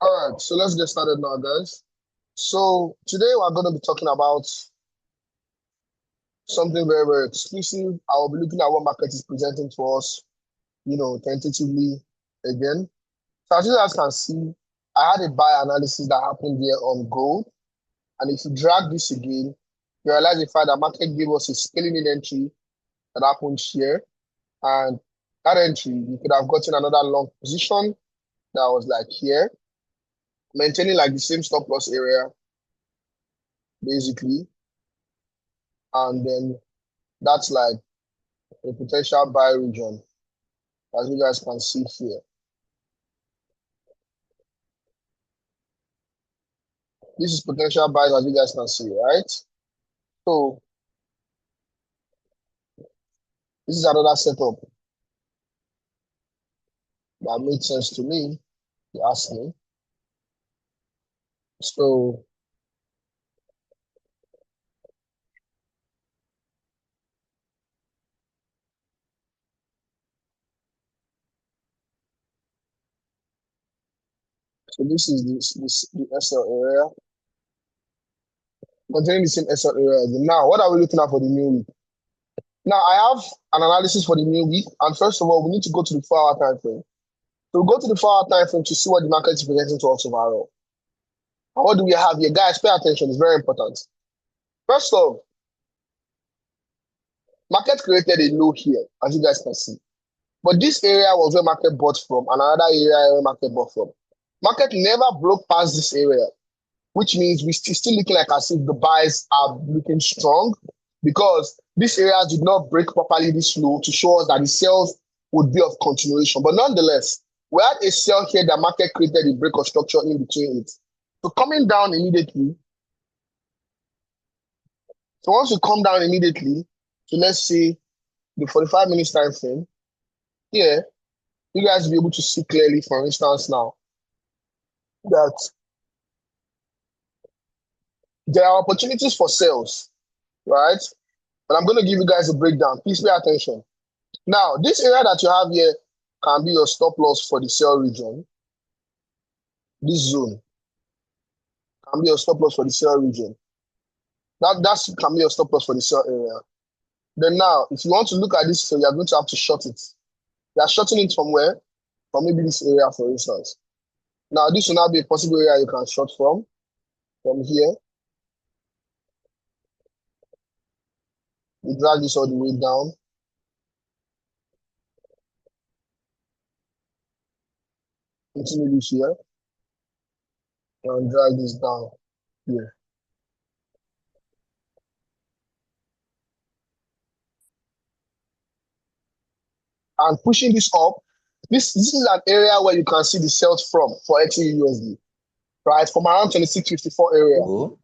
All right, so let's get started now, guys. So today we're going to be talking about something very, very exclusive. I will be looking at what market is presenting to us, tentatively again. So as you guys can see, I had a buy analysis that happened here on gold. And if you drag this again, you realize the fact that market gave us a scaling in entry that happened here. And that entry, you could have gotten another long position that was like here, maintaining like the same stop loss area, basically. And then that's like a potential buy region, as you guys can see here. This is potential buys, as you guys can see, right? So this is another setup that made sense to me, you ask me. So this is the SL area. Containing the same SL area. Now, what are we looking at for the new week? Now, I have an analysis for the new week. And first of all, we need to go to the 4-hour time frame. So we'll go to the 4-hour time frame to see what the market is presenting to us overall. And what do we have here? Guys, pay attention. It's very important. First off, market created a low here, as you guys can see. But this area was where market bought from, and another area where market bought from. Market never broke past this area, which means we're still looking like as if the buys are looking strong because this area did not break properly this low to show us that the sales would be of continuation. But nonetheless, we had a sell here that market created a break of structure in between it. So coming down immediately. So once you come down immediately, so let's say the 45 minutes time frame, here, you guys will be able to see clearly, for instance, now that there are opportunities for sales, right? But I'm going to give you guys a breakdown. Please pay attention. Now, this area that you have here can be your stop loss for the sell region. This zone can be your stop loss for the sell region. That can be your stop loss for the sell area. Then now, if you want to look at this, so you're going to have to short it. You are shorting it from where? From maybe this area, for instance. Now, this will now be a possible area you can short from here. You drag this all the way down. Continue this here. And drag this down here. And pushing this up, this is an area where you can see the sales from for XAUUSD, right? From around 26.54 area. Oh.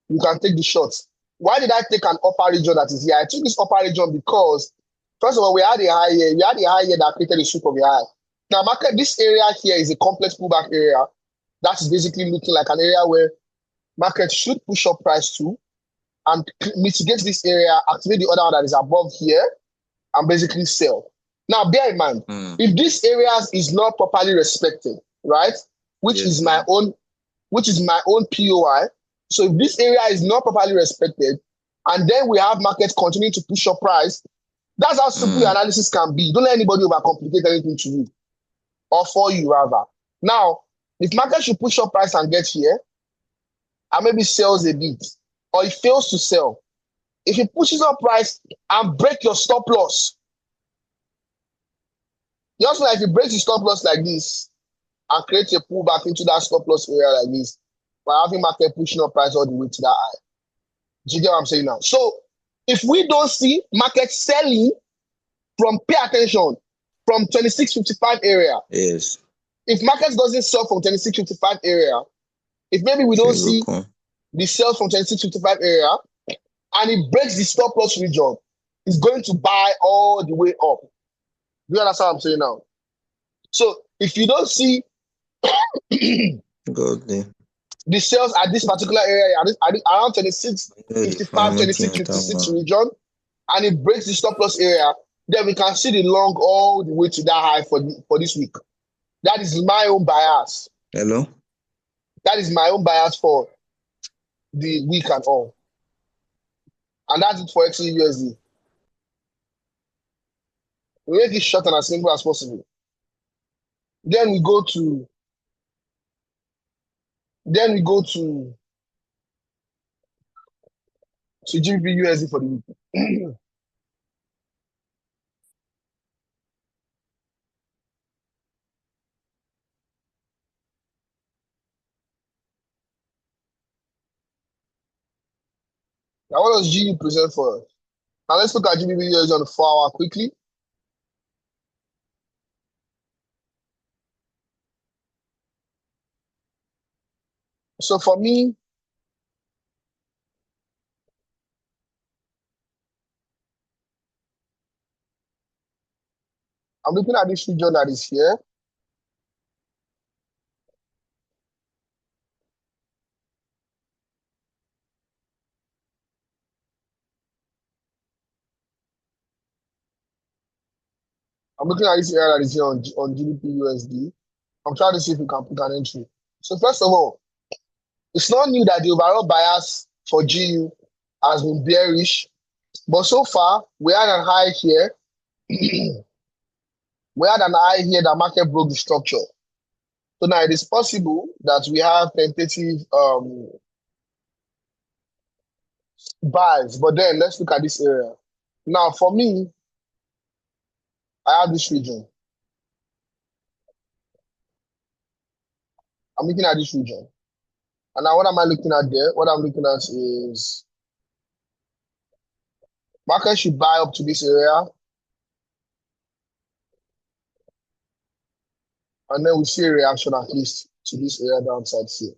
You can take the shots. Why did I take an upper region that is here? I took this upper region because, first of all, we had a high here. We had a high here that created a sweep of the high. Now, market, this area here is a complex pullback area. That is basically looking like an area where market should push up price to and mitigate this area, activate the other one that is above here, and basically sell. Now, bear in mind, if this area is not properly respected, right, which is my own POI. So if this area is not properly respected, and then we have markets continuing to push up price, that's how simple your analysis can be. Don't let anybody overcomplicate anything to you, or for you rather. Now, if market should push up price and get here, and maybe sells a bit, or it fails to sell, if it pushes up price and break your stop loss, just like if it breaks the stop loss like this and creates a pullback into that stop loss area like this, by having market pushing up price all the way to that high. Do you get what I'm saying now? So if we don't see market selling pay attention, from 26.55 area. Yes. If market doesn't sell from 26.55 area, if maybe we don't see the sales from 26.55 area, and it breaks the stop loss region, it's going to buy all the way up. Do you understand what I'm saying now? So if you don't see the sales at this particular area, around 26.55, 26.56 region, and it breaks the stop loss area, then we can see the long all the way to that high for this week. That is my own bias. Hello? That is my own bias for the week and all. And that's it for XAUUSD. We make it short and as simple as possible. Then we go to GBP USD for the week. Now, what does GU present for us? Now let's look at GBP USD on the 4-hour quickly. So for me, I'm looking at this region that is here. I'm looking at this area that is here on GBP USD. I'm trying to see if we can put an entry. So first of all, it's not new that the overall bias for GU has been bearish, but so far we had an high here. We had an high here that market broke the structure. So now it is possible that we have tentative buys, but then let's look at this area. Now for me, I have this region. I'm looking at this region. And now what am I looking at there? What I'm looking at is market should buy up to this area. And then we see a reaction at least to this area downside here.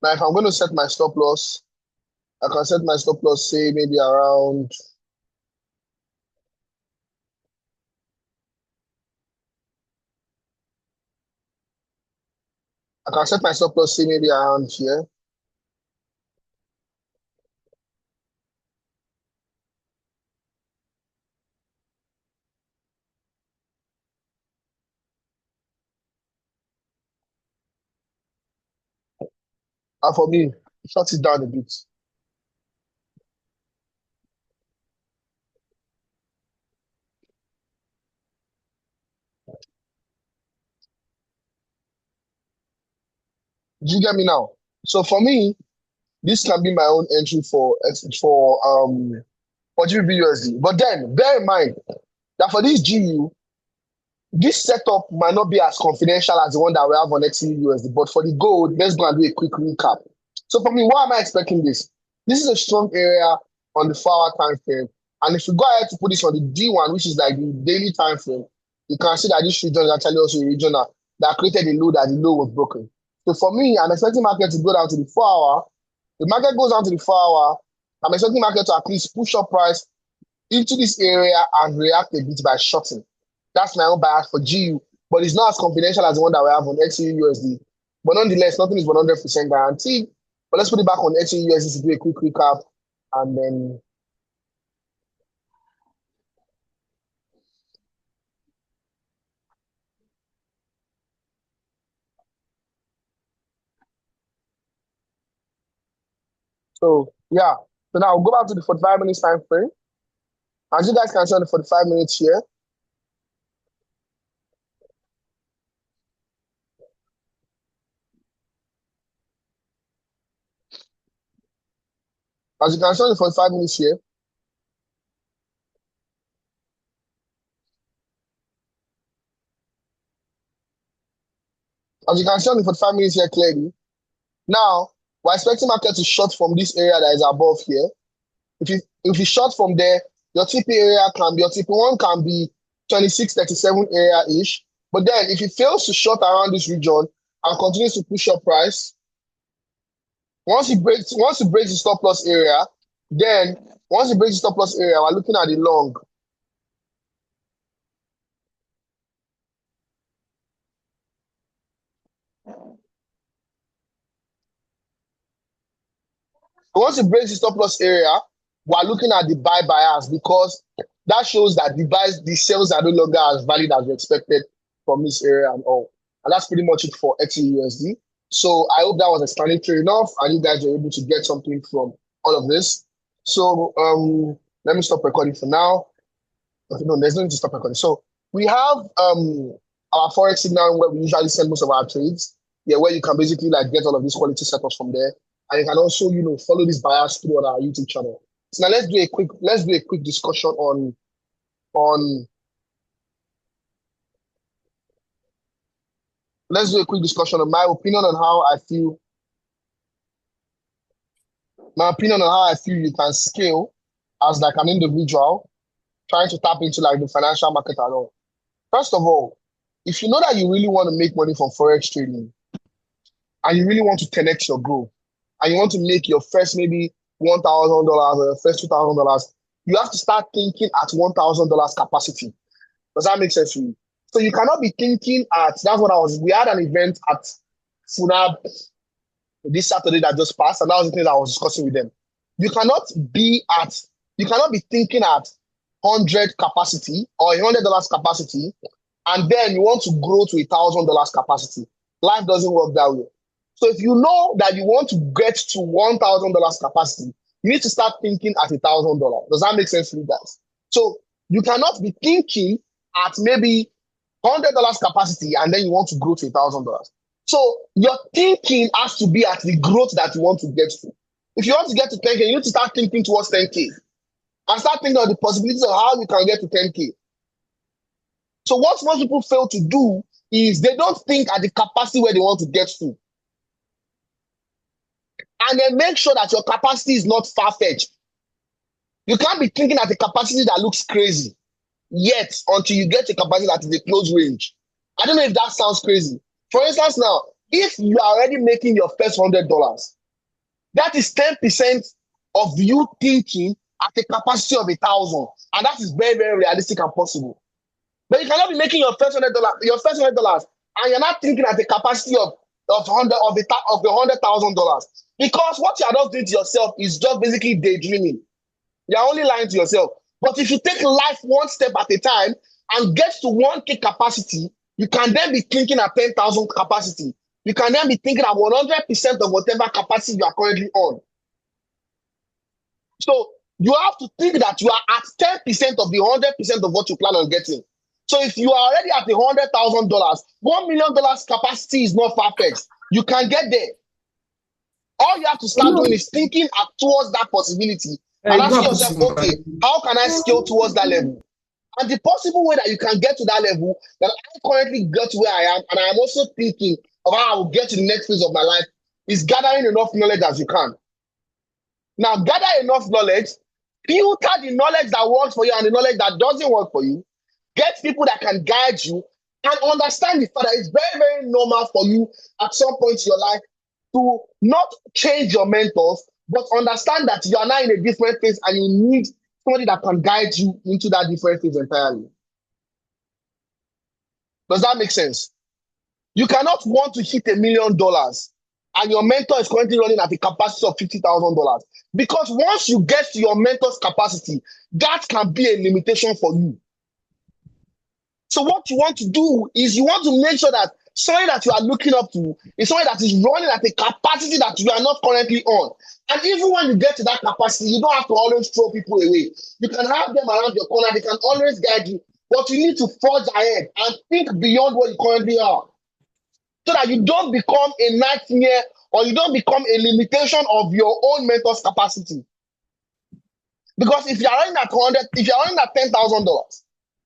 Now, if I'm going to set my stop loss, I can set my stop loss, say maybe around I can set my stop loss, say maybe around here. And for me, shut it down a bit. Do you get me now? So for me, this can be my own entry for GBP USD. But then bear in mind that for this GU, this setup might not be as confidential as the one that we have on XAUUSD, but for the gold, let's go and do a quick recap. So for me, why am I expecting this? This is a strong area on the 4-hour time frame. And if you go ahead to put this on the D1, which is like the daily time frame, you can see that this region is actually also a region that created a low that the low was broken. So for me, I'm expecting market to go down to the 4-hour. The market goes down to the 4-hour. I'm expecting market to at least push up price into this area and react a bit by shorting. That's my own bias for GU, but it's not as confidential as the one that we have on XAUUSD. But nonetheless, nothing is 100% guaranteed. But let's put it back on XAUUSD to do a quick recap, and then so yeah. So now we'll go back to the 45 minutes time frame. As you guys can see on the 45 minutes here, as you can see on the 45 minutes here, as you can see on the 45 minutes here clearly, now we're expecting market to short from this area that is above here. If you short from there, your TP area can be, your TP1 can be 2637 area-ish. But then if it fails to short around this region and continues to push up price, once it breaks the stop loss area, then once it breaks the stop loss area, we're looking at the long. Once it breaks the stop loss area, we're looking at the buy bias because that shows that the sales are no longer as valid as we expected from this area and all. And that's pretty much it for XAUUSD. So I hope that was explanatory enough and you guys were able to get something from all of this. So let me stop recording for now. Okay, no, there's no need to stop recording. So we have our Forex signal where we usually send most of our trades. Yeah, where you can basically like get all of these quality setups from there. And you can also, follow this bias through on our YouTube channel. So now let's do a quick discussion on let's do a quick discussion on my opinion on how I feel you can scale as like an individual trying to tap into like the financial market at all. First of all, if you know that you really want to make money from Forex trading and you really want to 10x your growth and you want to make your first maybe $1,000 or your first $2,000, you have to start thinking at $1,000 capacity. Does that make sense to you? So you cannot be thinking we had an event at Funab this Saturday that just passed, and that was the thing that I was discussing with them. You cannot be thinking at 100 capacity or $100 capacity, and then you want to grow to $1,000 capacity. Life doesn't work that way. So if you know that you want to get to $1,000 capacity, you need to start thinking at $1,000. Does that make sense to you guys? So you cannot be thinking at maybe $100 capacity and then you want to grow to $1,000. So your thinking has to be at the growth that you want to get to. If you want to get to 10K, you need to start thinking towards 10K and start thinking of the possibilities of how you can get to 10K. So what most people fail to do is they don't think at the capacity where they want to get to. And then make sure that your capacity is not far-fetched. You can't be thinking at a capacity that looks crazy yet until you get a capacity that is a close range. I don't know if that sounds crazy. For instance, now, if you are already making your first $100, that is 10% of you thinking at a capacity of 1,000, and that is very, very realistic and possible. But you cannot be making your first $100, and you're not thinking at a capacity of $100,000, because what you are not doing to yourself is just basically daydreaming. You're only lying to yourself. But if you take life one step at a time and get to 1K capacity, you can then be thinking at 10,000 capacity. You can then be thinking at 100% of whatever capacity you are currently on. So you have to think that you are at 10% of the 100% of what you plan on getting. So if you are already at the $100,000, $1 million capacity is not far-fetched. You can get there. All you have to start doing is thinking towards that possibility and asking yourself, okay, how can I scale towards that level? And the possible way that you can get to that level, that I currently get to where I am, and I am also thinking of how I will get to the next phase of my life, is gathering enough knowledge as you can. Now, gather enough knowledge, filter the knowledge that works for you and the knowledge that doesn't work for you, get people that can guide you, and understand the fact that it's very, very normal for you at some point in your life to not change your mentors, but understand that you are now in a different phase and you need somebody that can guide you into that different phase entirely. Does that make sense? You cannot want to hit $1 million and your mentor is currently running at a capacity of $50,000, because once you get to your mentor's capacity, that can be a limitation for you. So what you want to do is you want to make sure that somebody that you are looking up to is somebody that is running at a capacity that you are not currently on. And even when you get to that capacity, you don't have to always throw people away. You can have them around your corner. They can always guide you. But you need to forge ahead and think beyond what you currently are, so that you don't become a nightmare or you don't become a limitation of your own mentor's capacity. Because if you're running at $10,000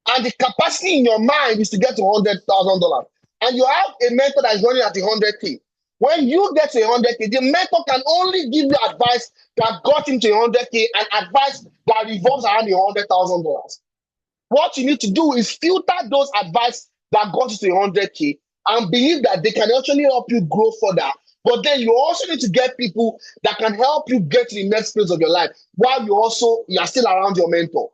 and the capacity in your mind is to get to $100,000, and you have a mentor that is running at 100K, when you get to 100K, the mentor can only give you advice that got into 100K and advice that revolves around the $100,000. What you need to do is filter those advice that got you to 100K and believe that they can actually help you grow further. But then you also need to get people that can help you get to the next phase of your life while you are still around your mentor.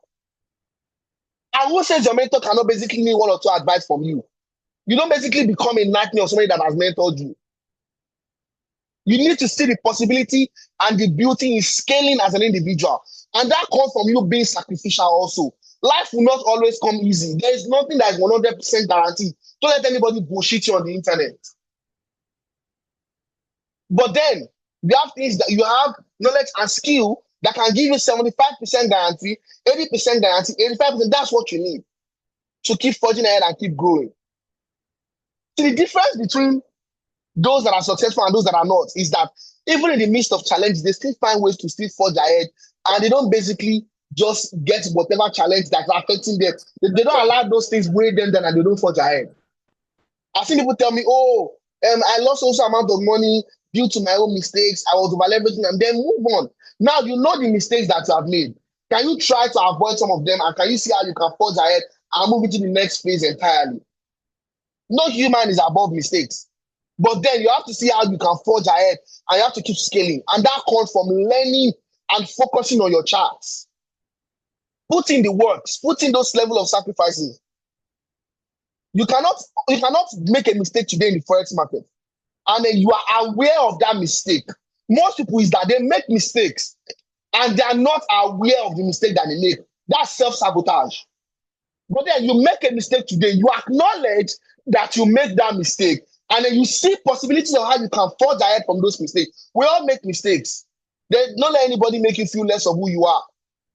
And who says your mentor cannot basically need one or two advice from you? You don't basically become a nightmare of somebody that has mentored you. You need to see the possibility and the beauty in scaling as an individual. And that comes from you being sacrificial also. Life will not always come easy. There is nothing that is 100% guaranteed. Don't let anybody bullshit you on the internet. But then you have things that you have knowledge and skill that can give you 75% guarantee, 80% guarantee, 85%. That's what you need to keep forging ahead and keep growing. So the difference between those that are successful and those that are not is that even in the midst of challenges, they still find ways to still forge ahead, and they don't basically just get whatever challenge that's affecting them. They don't allow those things weigh them down and they don't forge ahead. I've seen people tell me, oh, I lost also amount of money due to my own mistakes. I was over leveraging, and then move on. Now you know the mistakes that you have made. Can you try to avoid some of them, and can you see how you can forge ahead and move into the next phase entirely? No human is above mistakes. But then you have to see how you can forge ahead, and you have to keep scaling. And that comes from learning and focusing on your charts. Put in the works, put in those level of sacrifices. You cannot make a mistake today in the Forex market, and then you are aware of that mistake. Most people is that they make mistakes and they are not aware of the mistake that they make. That's self-sabotage. But then you make a mistake today, you acknowledge that you make that mistake, and then you see possibilities of how you can forge ahead from those mistakes. We all make mistakes. Don't let anybody make you feel less of who you are.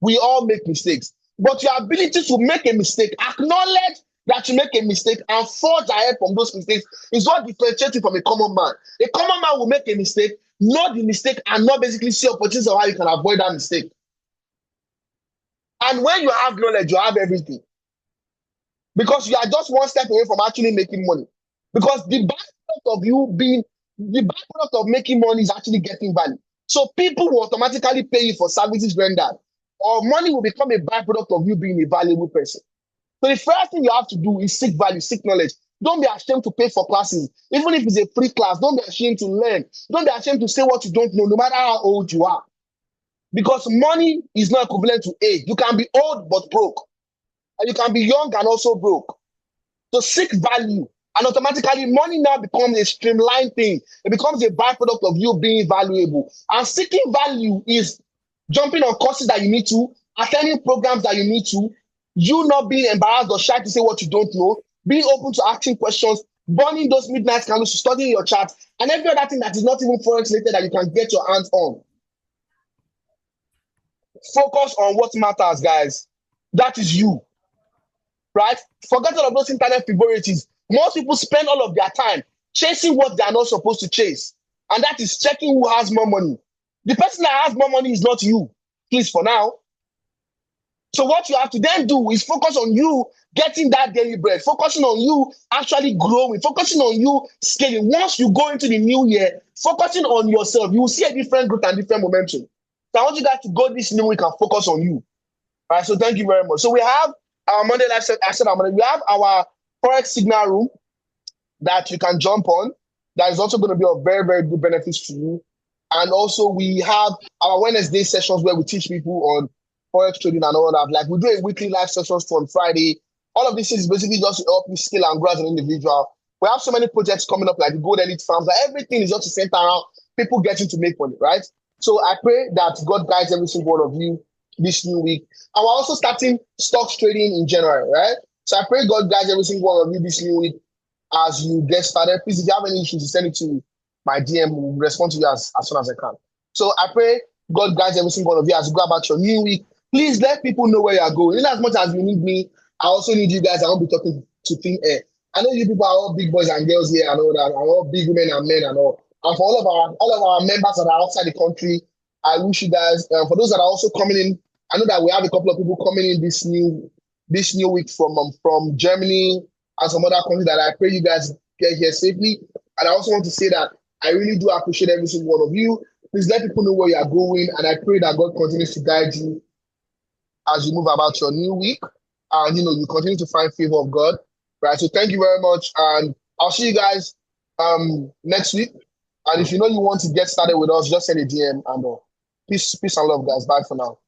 We all make mistakes. But your ability to make a mistake, acknowledge that you make a mistake and forge ahead from those mistakes is what differentiates you from a common man. A common man will make a mistake, know the mistake, and not basically see opportunities of how you can avoid that mistake. And when you have knowledge, you have everything. Because you are just one step away from actually making money. Because the byproduct of making money is actually getting value. So people will automatically pay you for services rendered, or money will become a byproduct of you being a valuable person. So the first thing you have to do is seek value, seek knowledge. Don't be ashamed to pay for classes. Even if it's a free class, don't be ashamed to learn. Don't be ashamed to say what you don't know, no matter how old you are. Because money is not equivalent to age. You can be old but broke. And you can be young and also broke. So seek value. And automatically, money now becomes a streamlined thing. It becomes a byproduct of you being valuable. And seeking value is jumping on courses that you need to, attending programs that you need to, you not being embarrassed or shy to say what you don't know, being open to asking questions, burning those midnight candles, studying your charts, and every other thing that is not even Forex related that you can get your hands on. Focus on what matters, guys. That is you. Right? Forget all of those internet frivolities. Most people spend all of their time chasing what they are not supposed to chase. And that is checking who has more money. The person that has more money is not you, please, for now. So what you have to then do is focus on you getting that daily bread, focusing on you actually growing, focusing on you scaling. Once you go into the new year, focusing on yourself, you will see a different growth and different momentum. So I want you guys to go this new week and focus on you. All right, so thank you very much. So we have our Monday Live Asset and Money. We have our Forex signal room that you can jump on. That is also going to be of very, very good benefits to you. And also we have our Wednesday sessions where we teach people on Forex trading and all that. Like we do a weekly live sessions on Friday. All of this is basically just to help you scale and grow as an individual. We have so many projects coming up like the Gold Elite Farms. Like everything is just to center around people getting to make money, right? So I pray that God guides every single one of you this new week. And we're also starting stocks trading in January, right? So I pray God guides every single one of you this new week as you get started. Please, if you have any issues, send it to my DM. We'll respond to you as soon as I can. So I pray God guides every single one of you as you go about your new week. Please let people know where you are going. In as much as you need me, I also need you guys. I won't be talking to thin air. I know you people are all big boys and girls here and all that, and all big women and men and all. And for all of our members that are outside the country, I wish you guys. For those that are also coming in, I know that we have a couple of people coming in this new week from Germany and some other countries. That I pray you guys get here safely. And I also want to say that I really do appreciate every single one of you. Please let people know where you are going, and I pray that God continues to guide you as you move about your new week, and you continue to find favor of God, right? So thank you very much, and I'll see you guys next week. And if you know you want to get started with us, just send a DM, and peace and love, guys. Bye for now.